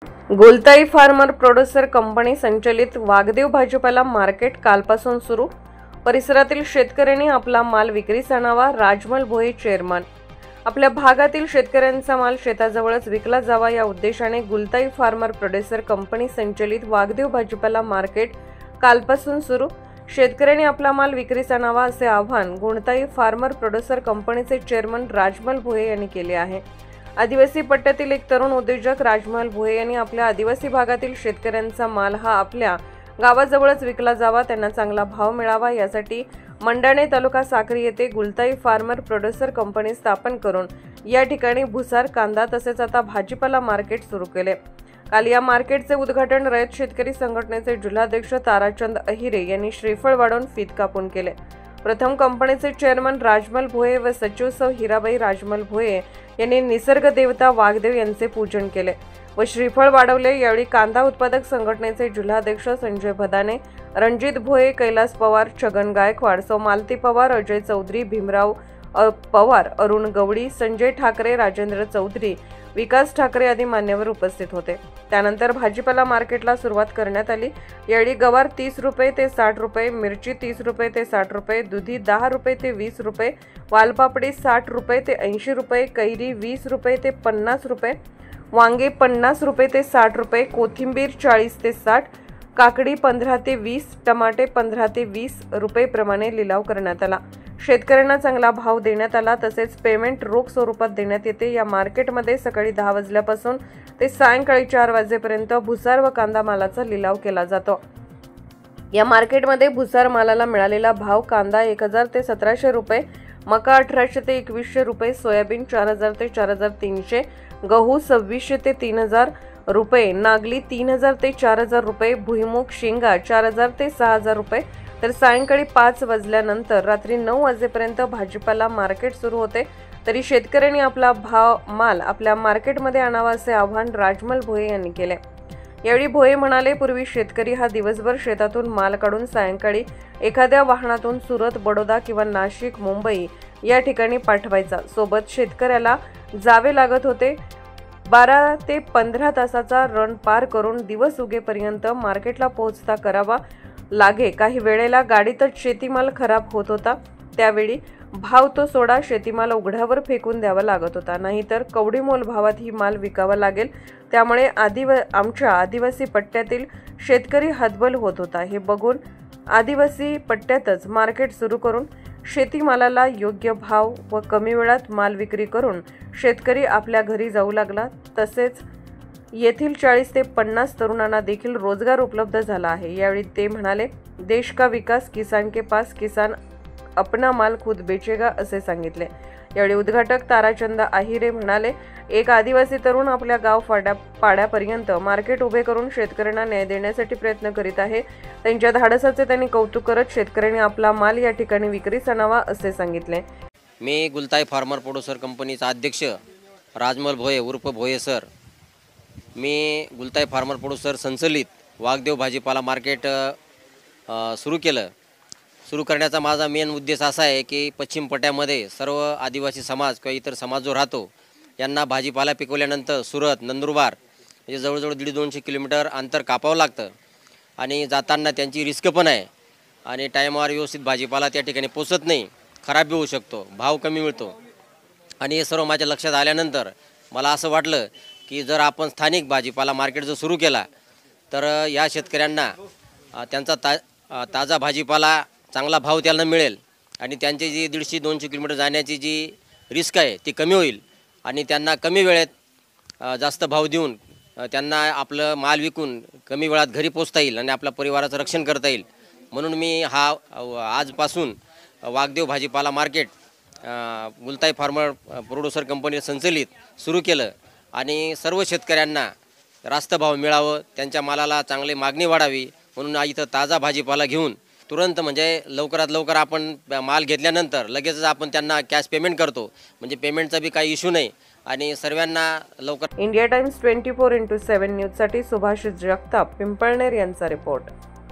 गोलताई farmer producer company संचलित वाघदेव भाजीपाला market कालपासून सुरू। परिसरातील शेतकऱ्यांनी आपला माल विक्रीस आणावा। राजमल भोये चेअरमन। आपल्या भागातील शेतकऱ्यांचा माल शेताजवळच विकला जावा या उद्देशाने गोलताई फार्मर प्रोड्युसर कंपनी संचलित वाघदेव भाजीपाला मार्केट कालपासून सुरू। शेतकऱ्यांनी आपला माल विक्रीस आणावा असे आवाहन गोलताई फार्मर प्रोड्युसर कंपनीचे चेअरमन राजमल भोये यांनी केले आहे। आदिवासी पट्ट्यातील एक तरुण उद्योजक राजमल भोये यांनी आपल्या आदिवासी भागातील शेतकऱ्यांचा माल हा आपल्या गावाजवळच विकला जावा, त्यांना चांगला भाव मिळावा यासाठी मंडाणे तालुका साक्री येथे गोलताई फार्मर प्रोड्युसर कंपनी स्थापन करून या ठिकाणी भुसार, कांदा तसेच आता भाजीपाला मार्केट सुरू केले। काल या मार्केटचे उद्घाटन रयत शेतकरी संघटनेचे जिल्हाध्यक्ष ताराचंद अहिरे यांनी श्रीफळ वाढवून फीत कापून केले। प्रथम कंपनीचे चेअरमन राजमल भोये व सचिव सौ हिराबाई राजमल भोये यांनी निसर्ग देवता वाघदेव यांचे पूजन केले व श्रीफळ वाढवले। यावेळी कांदा उत्पादक संघटनेचे जिल्हाध्यक्ष संजय भदाने, रणजित भोये, कैलास पवार, छगन गायकवाड, सौ मालती पवार, अजय चौधरी, भीमराव पवार, अरुण गवडी, संजय ठाकरे, राजेंद्र चौधरी, विकास ठाकरे आदी मान्यवर उपस्थित होते। त्यानंतर भाजीपाला मार्केटला सुरुवात करण्यात आली। यावेळी गवार 30 रुपये ते 60 रुपये, मिरची 30 रुपये ते 60 रुपये, दुधी 10 रुपये ते 20 रुपये, वालपापडी 60 रुपये ते 80 रुपये, कैरी 20 रुपये ते 50 रुपये, वांगे 50 रुपये ते 60 रुपये, कोथिंबीर 40 ते 60, काकडी 15 ते 20, टमाटे 15 ते 20 रुपये प्रमाणे लिलाव करण्यात आला। शेतकऱ्यांना चांगला भाव देण्यात आला तसेच पेमेंट रोख स्वरूपात देण्यात येते। या मार्केटमध्ये सकाळी 10 वाजल्यापासून ते सायंकाळी 4 वाजेपर्यंत भुसार व कांदा मालाचा लिलाव केला जातो। या मार्केटमध्ये भुसार मालाला मिळालेला भाव कांदा 1000 ते 1700 रुपये, मका 1800 ते 2100 रुपये, सोयाबीन 4000 ते 4300, गहू 2600 ते 3000 रुपये, नागली 3000 ते 4000 रुपये, भुईमुग शेंगा 4000 ते 6000 रुपये। तर सायंकाळी 5 वाजल्यानंतर रात्री 9 वाजेपर्यंत भाजीपाला मार्केट सुरू होते। तरी शेतकऱ्यांनी आपला माल आपल्या मार्केटमध्ये आणावा असे आवाहन राजमल भोये यांनी केले। यावेळी भोये म्हणाले, पूर्वी शेतकरी हा दिवसभर शेतातून माल काढून सायंकाळी एखाद्या वाहनातून सुरत, बडोदा किंवा नाशिक, मुंबई या ठिकाणी पाठवायचा। सोबत शेतकऱ्याला जावे लागत होते। 12 ते 15 तासाचा रन पार करून दिवस उगेपर्यंत मार्केटला पोहोचता करावा लागे। काही वेळेला गाडीतच शेतीमाल खराब होत होता, त्यावेळी भाव तो सोडा शेतीमाल उघड्यावर फेकून द्यावा लागत होता, नाहीतर कवडीमोल भावात ही माल विकावा लागेल। त्यामुळे आमच्या आदिवासी पट्ट्यातील शेतकरी हतबल होत होता। हे बघून आदिवासी पट्ट्यातच मार्केट सुरू करून शेतीमालाला योग्य भाव व कमी वेळात माल विक्री करून शेतकरी आपल्या घरी जाऊ लागला। तसेच येथील 40 ते 50 तरुणांना देखील रोजगार उपलब्ध झाला आहे। यावेळी ते म्हणाले, देश का विकास किसान के पास, किसान अपना माल खुद बेचेगा असे सांगितले। यावेळी उद्घाटक ताराचंद आहिरे म्हणाले, एक आदिवासी तरुण आपल्या गाव पाड्यापर्यंत मार्केट उभे करून शेतकऱ्यांना न्याय देण्यासाठी प्रयत्न करीत आहे। त्यांच्या धाडसाचे त्यांनी कौतुक करत शेतकऱ्यांनी आपला माल या ठिकाणी विक्रीस आणावा असे सांगितले। मी गोलताई फार्मर प्रोड्युसर कंपनीचा अध्यक्ष राजमल भोये उर्फ भोये सर। मी गोलताई फार्मर प्रोड्युसर संचलित वाघदेव भाजीपाला मार्केट सुरू करण्याचा माझा मेन उद्देश असा आहे की पश्चिम पट्ट्यामध्ये सर्व आदिवासी समाज किंवा इतर समाज जो राहतो यांना भाजीपाला पिकवल्यानंतर सुरत, नंदुरबार म्हणजे जवळजवळ 150-200 किलोमीटर अंतर कापावं लागतं आणि जाताना त्यांची रिस्क पण आहे आणि टायमावर व्यवस्थित भाजीपाला त्या ठिकाणी पोचत नाही, खराब होऊ शकतो, भाव कमी मिळतो। आणि हे सर्व माझ्या लक्षात आल्यानंतर मला असं वाटलं की जर आपण स्थानिक भाजीपाला मार्केट जर सुरू केला तर या शेतकऱ्यांना त्यांचा ताजा भाजीपाला चांगला भाव त्यांना मिळेल आणि त्यांची जी 150-200 किलोमीटर जाण्याची जी रिस्क आहे ती कमी होईल आणि त्यांना कमी वेळेत जास्त भाव देऊन त्यांना आपलं माल विकून कमी वेळात घरी पोचता येईल आणि आपल्या परिवाराचं रक्षण करता येईल। म्हणून मी आजपासून वाघदेव भाजीपाला मार्केट गोलताई फार्मर प्रोड्युसर कंपनी संचलित सुरू केलं आणि सर्व शेतकऱ्यांना रास्त भाव मिळावं, त्यांच्या मालाला चांगली मागणी वाढावी म्हणून इथं ताजा भाजीपाला घेऊन तुरंत म्हणजे लवकरात लवकर आपण माल घेतल्यानंतर लगेचच आपण त्यांना कॅश पेमेंट करतो, म्हणजे पेमेंटचा बी काही इश्यू नाही आणि सर्वांना लवकर। इंडिया टाइम्स 24x7 न्यूजसाठी सुभाष जगताप, पिंपळनेर यांचा रिपोर्ट।